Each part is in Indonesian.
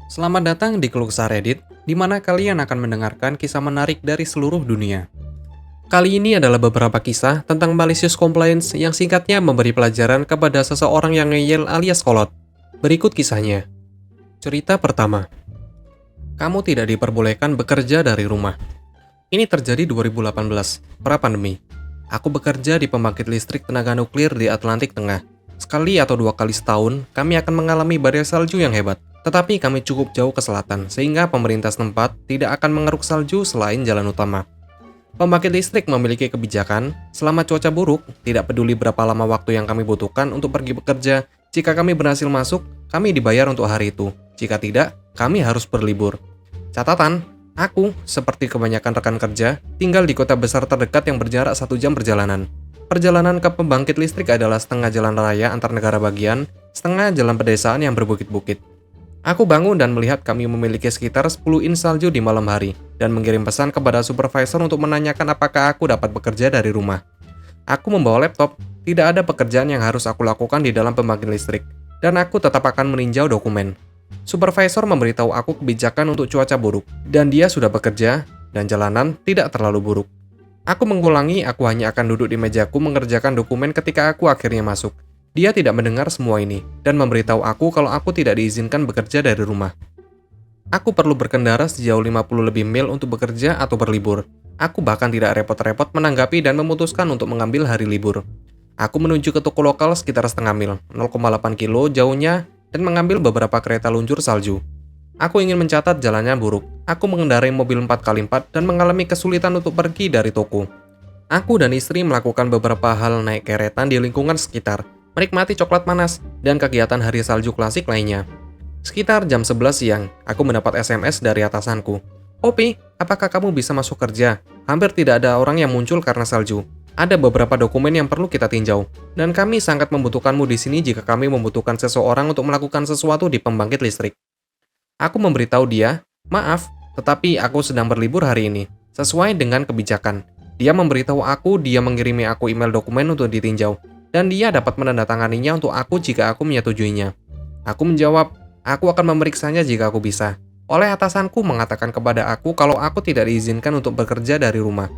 Selamat datang di Keluh Kesah Reddit, di mana kalian akan mendengarkan kisah menarik dari seluruh dunia. Kali ini adalah beberapa kisah tentang malicious compliance yang singkatnya memberi pelajaran kepada seseorang yang ngeyel alias kolot. Berikut kisahnya. Cerita pertama. Kamu tidak diperbolehkan bekerja dari rumah. Ini terjadi 2018, pra-pandemi. Aku bekerja di pembangkit listrik tenaga nuklir di Atlantik Tengah. Sekali atau dua kali setahun, kami akan mengalami badai salju yang hebat. Tetapi kami cukup jauh ke selatan, sehingga pemerintah setempat tidak akan mengeruk salju selain jalan utama. Pembangkit listrik memiliki kebijakan, selama cuaca buruk, tidak peduli berapa lama waktu yang kami butuhkan untuk pergi bekerja, jika kami berhasil masuk, kami dibayar untuk hari itu. Jika tidak, kami harus berlibur. Catatan, aku, seperti kebanyakan rekan kerja, tinggal di kota besar terdekat yang berjarak 1 jam perjalanan. Perjalanan ke pembangkit listrik adalah setengah jalan raya antar negara bagian, setengah jalan pedesaan yang berbukit-bukit. Aku bangun dan melihat kami memiliki sekitar 10 inch salju di malam hari, dan mengirim pesan kepada supervisor untuk menanyakan apakah aku dapat bekerja dari rumah. Aku membawa laptop, tidak ada pekerjaan yang harus aku lakukan di dalam pembangkit listrik, dan aku tetap akan meninjau dokumen. Supervisor memberitahu aku kebijakan untuk cuaca buruk, dan dia sudah bekerja, dan jalanan tidak terlalu buruk. Aku mengulangi, aku hanya akan duduk di mejaku mengerjakan dokumen ketika aku akhirnya masuk. Dia tidak mendengar semua ini, dan memberitahu aku kalau aku tidak diizinkan bekerja dari rumah. Aku perlu berkendara sejauh 50 lebih mil untuk bekerja atau berlibur. Aku bahkan tidak repot-repot menanggapi dan memutuskan untuk mengambil hari libur. Aku menuju ke toko lokal sekitar setengah mil, 0,8 kilo jauhnya, dan mengambil beberapa kereta luncur salju. Aku ingin mencatat jalannya buruk. Aku mengendarai mobil 4x4 dan mengalami kesulitan untuk pergi dari toko. Aku dan istri melakukan beberapa hal naik kereta di lingkungan sekitar, menikmati coklat panas, dan kegiatan hari salju klasik lainnya. Sekitar jam 11 siang, aku mendapat SMS dari atasanku. "Opi, apakah kamu bisa masuk kerja? Hampir tidak ada orang yang muncul karena salju. Ada beberapa dokumen yang perlu kita tinjau, dan kami sangat membutuhkanmu di sini jika kami membutuhkan seseorang untuk melakukan sesuatu di pembangkit listrik." Aku memberitahu dia, "Maaf, tetapi aku sedang berlibur hari ini, sesuai dengan kebijakan." Dia memberitahu aku dia mengirimi aku email dokumen untuk ditinjau, dan dia dapat menandatanganinya untuk aku jika aku menyetujuinya. Aku menjawab, aku akan memeriksanya jika aku bisa. Oleh atasanku mengatakan kepada aku kalau aku tidak diizinkan untuk bekerja dari rumah.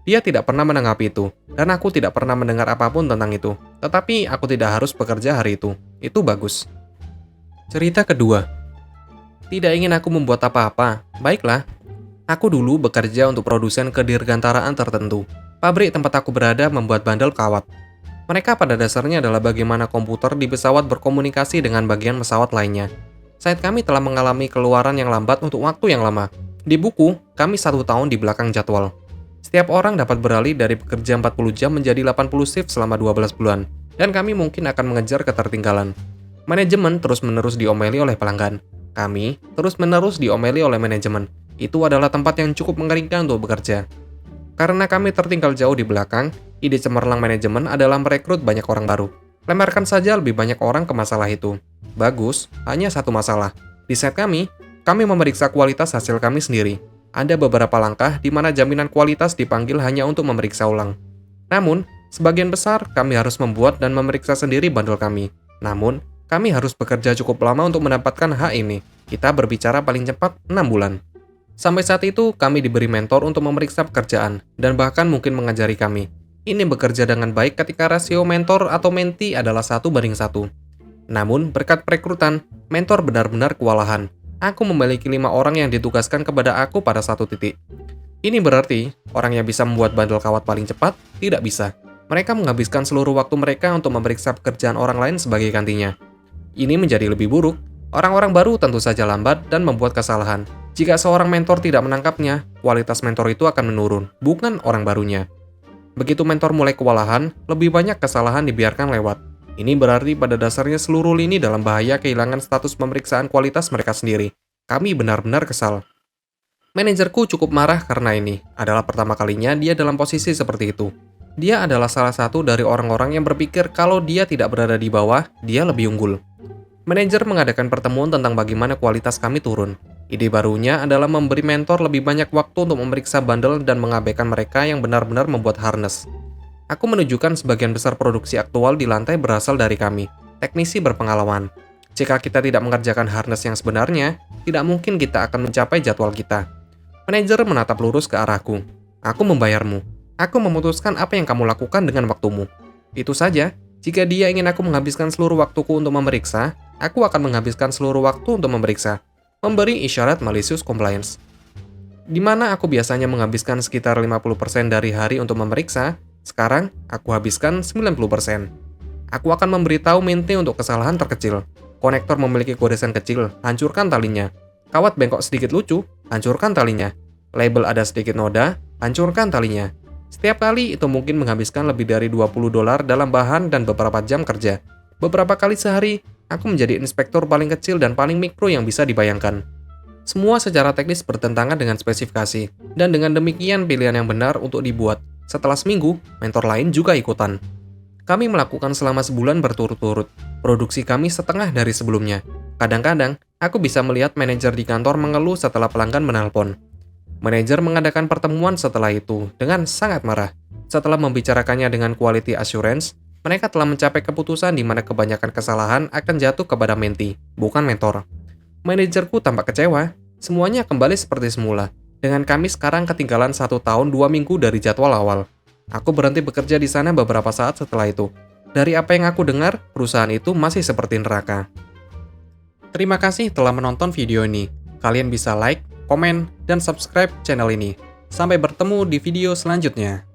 Dia tidak pernah menanggapi itu, dan aku tidak pernah mendengar apapun tentang itu. Tetapi aku tidak harus bekerja hari itu. Itu bagus. Cerita kedua. Tidak ingin aku membuat apa-apa. Baiklah. Aku dulu bekerja untuk produsen kedirgantaraan tertentu. Pabrik tempat aku berada membuat bandel kawat. Mereka pada dasarnya adalah bagaimana komputer di pesawat berkomunikasi dengan bagian pesawat lainnya. Site kami telah mengalami keluaran yang lambat untuk waktu yang lama. Di buku, kami 1 tahun di belakang jadwal. Setiap orang dapat beralih dari bekerja 40 jam menjadi 80 shift selama 12 bulan, dan kami mungkin akan mengejar ketertinggalan. Manajemen terus-menerus diomeli oleh pelanggan. Kami terus-menerus diomeli oleh manajemen. Itu adalah tempat yang cukup mengerikan untuk bekerja. Karena kami tertinggal jauh di belakang, ide cemerlang manajemen adalah merekrut banyak orang baru. Lemparkan saja lebih banyak orang ke masalah itu. Bagus, hanya satu masalah. Di site kami memeriksa kualitas hasil kami sendiri. Ada beberapa langkah di mana jaminan kualitas dipanggil hanya untuk memeriksa ulang. Namun, sebagian besar kami harus membuat dan memeriksa sendiri bandel kami. Namun, kami harus bekerja cukup lama untuk mendapatkan hak ini. Kita berbicara paling cepat 6 bulan. Sampai saat itu, kami diberi mentor untuk memeriksa pekerjaan, dan bahkan mungkin mengajari kami. Ini bekerja dengan baik ketika rasio mentor atau menti adalah 1:1. Namun, berkat perekrutan, mentor benar-benar kewalahan. Aku memiliki 5 orang yang ditugaskan kepada aku pada satu titik. Ini berarti, orang yang bisa membuat bandel kawat paling cepat, tidak bisa. Mereka menghabiskan seluruh waktu mereka untuk memeriksa pekerjaan orang lain sebagai gantinya. Ini menjadi lebih buruk. Orang-orang baru tentu saja lambat dan membuat kesalahan. Jika seorang mentor tidak menangkapnya, kualitas mentor itu akan menurun, bukan orang barunya. Begitu mentor mulai kewalahan, lebih banyak kesalahan dibiarkan lewat. Ini berarti pada dasarnya seluruh lini dalam bahaya kehilangan status pemeriksaan kualitas mereka sendiri. Kami benar-benar kesal. Manajerku cukup marah karena ini. Adalah pertama kalinya dia dalam posisi seperti itu. Dia adalah salah satu dari orang-orang yang berpikir kalau dia tidak berada di bawah, dia lebih unggul. Manajer mengadakan pertemuan tentang bagaimana kualitas kami turun. Ide barunya adalah memberi mentor lebih banyak waktu untuk memeriksa bandel dan mengabaikan mereka yang benar-benar membuat harness. Aku menunjukkan sebagian besar produksi aktual di lantai berasal dari kami, teknisi berpengalaman. Jika kita tidak mengerjakan harness yang sebenarnya, tidak mungkin kita akan mencapai jadwal kita. Manajer menatap lurus ke arahku. Aku membayarmu. Aku memutuskan apa yang kamu lakukan dengan waktumu. Itu saja. Jika dia ingin aku menghabiskan seluruh waktuku untuk memeriksa, aku akan menghabiskan seluruh waktu untuk memeriksa. Memberi isyarat malicious compliance. Di mana aku biasanya menghabiskan sekitar 50% dari hari untuk memeriksa, sekarang aku habiskan 90%. Aku akan memberitahu Mente untuk kesalahan terkecil. Konektor memiliki goresan kecil, hancurkan talinya. Kawat bengkok sedikit lucu, hancurkan talinya. Label ada sedikit noda, hancurkan talinya. Setiap kali itu mungkin menghabiskan lebih dari $20 dalam bahan dan beberapa jam kerja. Beberapa kali sehari, aku menjadi inspektur paling kecil dan paling mikro yang bisa dibayangkan. Semua secara teknis bertentangan dengan spesifikasi, dan dengan demikian pilihan yang benar untuk dibuat. Setelah seminggu, mentor lain juga ikutan. Kami melakukan selama sebulan berturut-turut. Produksi kami setengah dari sebelumnya. Kadang-kadang, aku bisa melihat manajer di kantor mengeluh setelah pelanggan menelpon. Manajer mengadakan pertemuan setelah itu dengan sangat marah. Setelah membicarakannya dengan quality assurance, mereka telah mencapai keputusan di mana kebanyakan kesalahan akan jatuh kepada menti, bukan mentor. Manajerku tampak kecewa. Semuanya kembali seperti semula. Dengan kami sekarang ketinggalan 1 tahun 2 minggu dari jadwal awal. Aku berhenti bekerja di sana beberapa saat setelah itu. Dari apa yang aku dengar, perusahaan itu masih seperti neraka. Terima kasih telah menonton video ini. Kalian bisa like, komen, dan subscribe channel ini. Sampai bertemu di video selanjutnya.